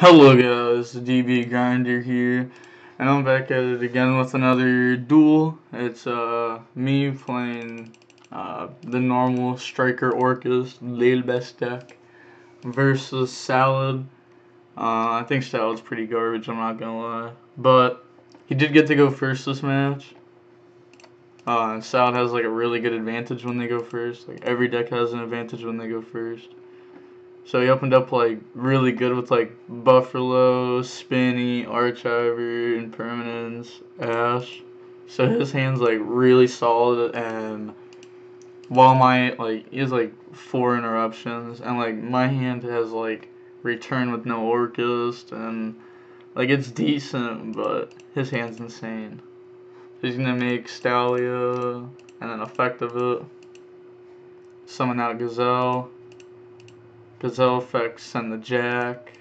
Hello guys, DB Grinder here, and I'm back at it again with another duel. It's me playing the normal striker Orcust, Lil best deck, versus Salad. I think Salad's pretty garbage, I'm not gonna lie. But he did get to go first this match. Salad has like a really good advantage when they go first. Like every deck has an advantage when they go first. So he opened up like really good with like Buffalo, Spinny, Archiver, Impermanence, Ash. So his hand's like really solid, and while my he has like 4 interruptions, and like my hand has like return with no Orcust, and like it's decent, but his hand's insane. He's gonna make Stalia and then effective it, summon out Gazelle. Gazelle effects send the Jack.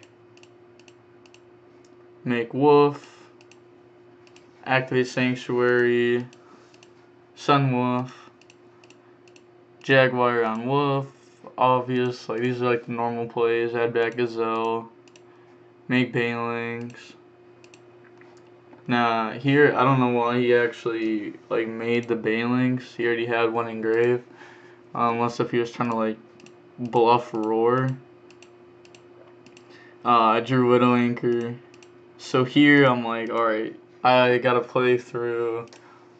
Make Wolf, activate Sanctuary, Sun Wolf, Jaguar on Wolf, obvious, like these are like the normal plays, add back Gazelle, make Banelings. Now here, I don't know why he actually like made the Banelings, he already had one engraved, unless if he was trying to like bluff Roar. I drew Widow Anchor, so here I'm like, alright, I gotta play through.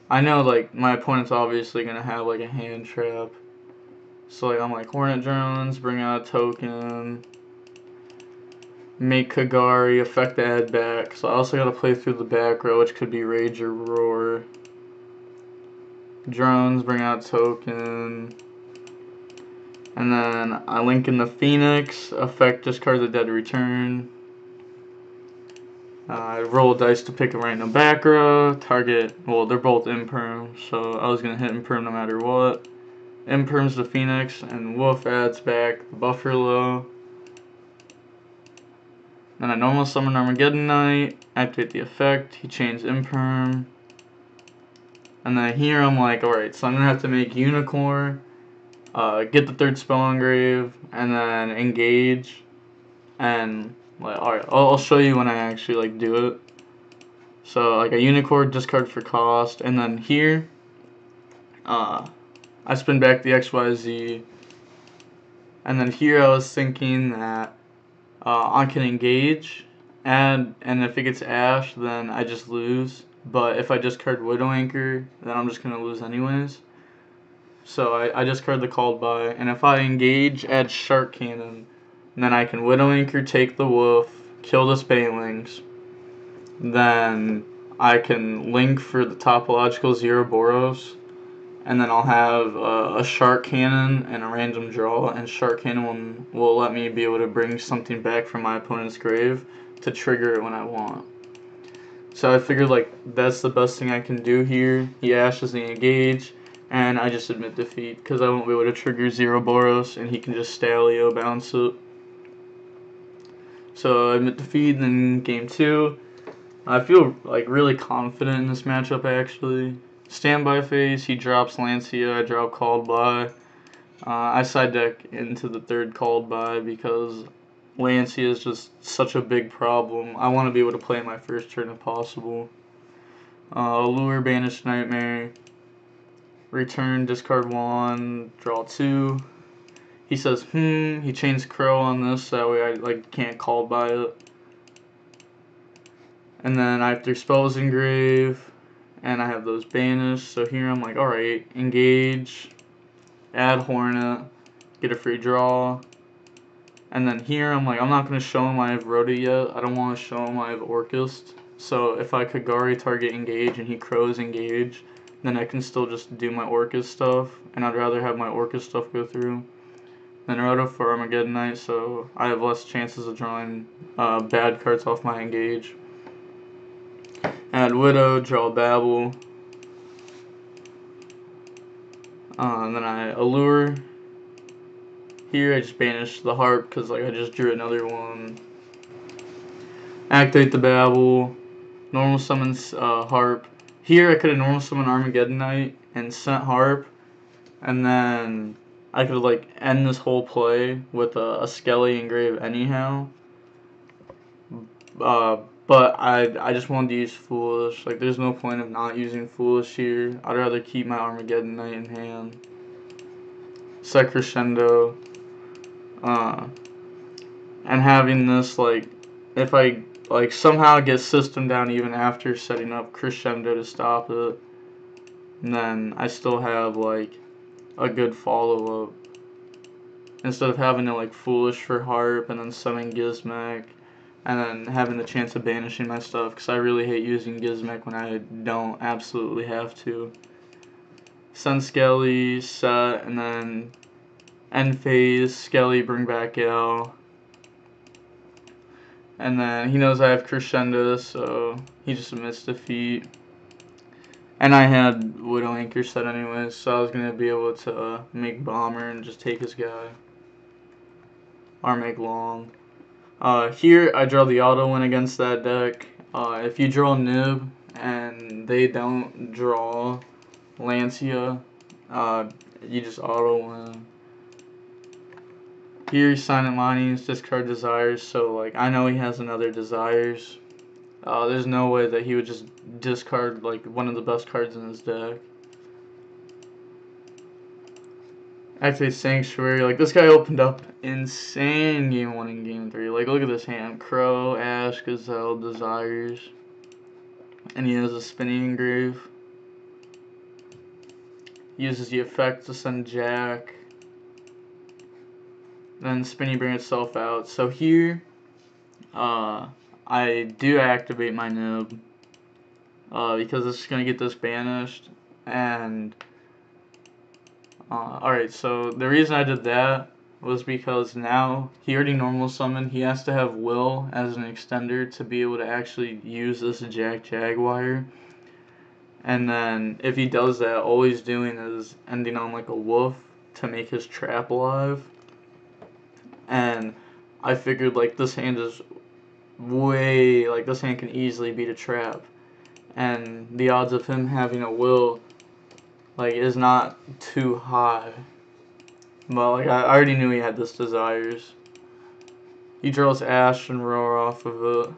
I know like my opponent's obviously gonna have like a hand trap. So like I'm like Hornet Drones, bring out a token, make Kagari, affect the add back. So I also gotta play through the back row, which could be Rage or Roar. Drones, bring out token. And then I link in the Phoenix, affect discard the dead return. I roll dice to pick a random back row, target, well they're both imperm, so I was going to hit imperm no matter what. Imperms the Phoenix, and Wolf adds back the Buffalo. Then I normal summon Armageddon Knight, activate the effect, he chains imperm. And then here I'm like, alright, so I'm going to have to make Unicorn, get the third spell engrave, and then engage. And like, alright, I'll show you when I actually like do it. So like a Unicorn, discard for cost, and then here, I spin back the XYZ. And then here I was thinking that I can engage, and if it gets Ash, then I just lose. But if I discard Widow Anchor, then I'm just going to lose anyways. So I discard the called by, and if I engage, add Shark Cannon, then I can Widow Anchor, take the Wolf, kill the Banelings. Then I can link for the topological Boros, and then I'll have a Shark Cannon and a random draw, and Shark Cannon will let me be able to bring something back from my opponent's grave to trigger it when I want. So I figured like that's the best thing I can do here. He ashes the engage, and I just admit defeat because I won't be able to trigger Boros, and he can just Stalio bounce it. So I admit defeat, and then game 2. I feel like really confident in this matchup actually. Standby phase, he drops Lancia, I drop called by. I side deck into the third called by because Lancia is just such a big problem. I want to be able to play my first turn if possible. Allure, Banish Nightmare, return, discard 1, draw 2. He says, he chains Crow on this, that way I like can't call by it. And then I have 3 spells engrave, and I have those banished. So here I'm like, alright, engage, add Hornet, get a free draw. And then here I'm like, I'm not going to show him I have Rhoda yet. I don't want to show him I have Orcust. So if I Kagari target engage and he crows engage, then I can still just do my Orcust stuff. And I'd rather have my Orcust stuff go through than Rhoda for Armageddon Knight, so I have less chances of drawing bad cards off my engage. Add Widow, draw Babel. And then I Allure. Here I just banish the Harp because like I just drew another one. Activate the Babel. Normal summons Harp. Here I could have normal summoned Armageddon Knight and sent Harp. And then I could like end this whole play with a Skelly engrave anyhow. But I just wanted to use Foolish. Like, there's no point of not using Foolish here. I'd rather keep my Armageddon Knight in hand. Set Crescendo. Uh, and having this, like, if I, like, somehow get system down even after setting up Crescendo to stop it, then I still have, like, a good follow-up. Instead of having to, like, Foolish for Harp and then summon Gizmek, and then having the chance of banishing my stuff, because I really hate using Gizmek when I don't absolutely have to. Send Skelly, set, and then end phase, Skelly, bring back Al. And then he knows I have Crescendo, so he just missed defeat. And I had Widow Anchor set anyways, so I was going to be able to make Bomber and just take his guy. Or make Long. Here, I draw the auto win against that deck. If you draw Nib and they don't draw Lancia, you just auto win. Here, Silent Minings, discard Desires, so like I know he has another Desires. There's no way that he would just discard like one of the best cards in his deck. Activate Sanctuary. Like, this guy opened up insane game 1 and game 3. Like, look at this hand. Crow, Ash, Gazelle, Desires. And he has a Spinning Engrave. Uses the effect to send Jack. Then Spinny bring itself out. So here, I do activate my Nib. Because it's going to get this banished. And alright, so the reason I did that was because now he already normal summoned. He has to have Will as an extender to be able to actually use this Jack Jaguar. And then if he does that, all he's doing is ending on like a wolf to make his trap alive. And I figured like this hand is way, like this hand can easily beat a trap. And the odds of him having a Will like is not too high. But like I already knew he had this Desires. He draws Ash and Roar off of it.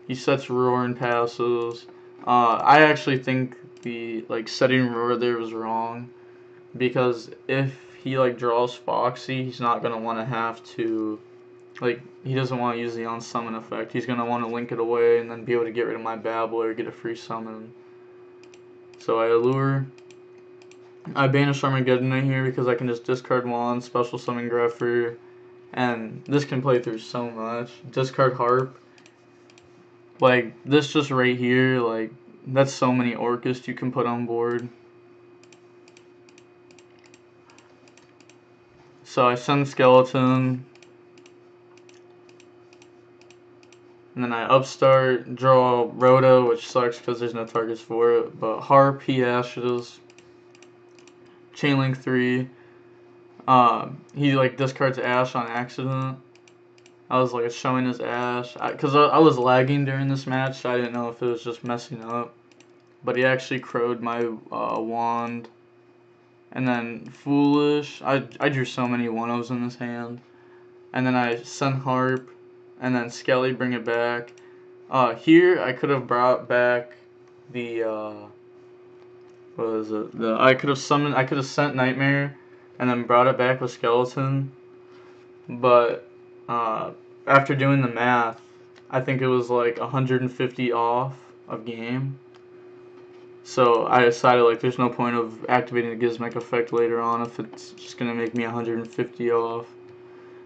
He sets Roar and passes. I actually think the like setting Roar there was wrong, because if he like draws Foxy, he's not gonna want to have to like he doesn't want to use the on summon effect. He's gonna want to link it away and then be able to get rid of my Babble or get a free summon. So I allure. I banish Armageddon in here because I can just discard Wand, special summon Greffer, and this can play through so much. Discard Harp. Like, this just right here, like, that's so many Orcust you can put on board. So I send Skeleton. And then I upstart, draw Rhoda, which sucks because there's no targets for it. But Harp, he ashes. Chainlink 3. He like discards Ash on accident. I was like showing his Ash. Because I was lagging during this match, so I didn't know if it was just messing up. But he actually crowed my Wand. And then Foolish. I drew so many 1-0s in this hand. And then I send Harp. And then Skelly, bring it back. Here I could have brought back the what was it? I could have sent Nightmare and then brought it back with Skeleton. But after doing the math, I think it was like 150 off of game. So I decided like there's no point of activating the Gizmek effect later on if it's just gonna make me 150 off.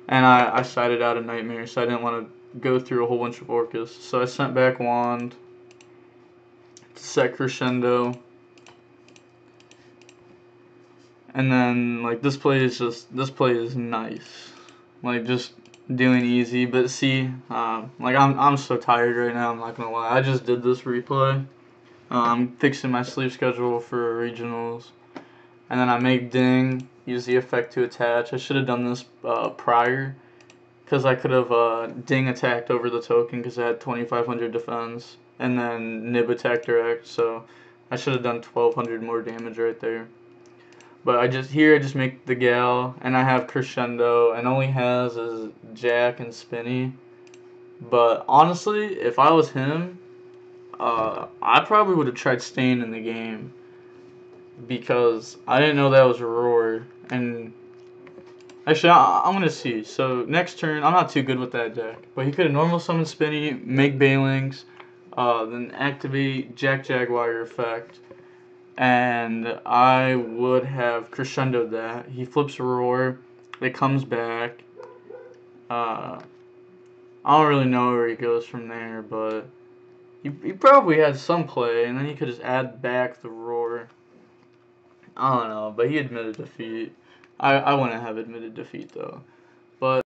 And I sided out a Nightmare, so I didn't want to go through a whole bunch of Orcust. So I sent back Wand to set Crescendo. And then like this play is nice. Like just doing easy, but see, like I'm so tired right now, I'm not gonna lie. I just did this replay. I'm fixing my sleep schedule for regionals. And then I make Ding, use the effect to attach. I should have done this prior, because I could have Ding attacked over the token because I had 2500 defense, and then Nib attacked direct, so I should have done 1200 more damage right there. But I just make the Gal, and I have Crescendo, and all he has is Jack and Spinny. But honestly, if I was him, I probably would have tried staying in the game because I didn't know that was a roar. And actually, I'm gonna see. So next turn, I'm not too good with that deck, but he could have normal summon Spinny, make Bailings, then activate Jack Jaguar effect, and I would have crescendoed that. He flips a roar, it comes back. Uh, I don't really know where he goes from there, but he probably had some play, and then he could just add back the roar. I don't know, but he admitted defeat. I wouldn't have admitted defeat though. But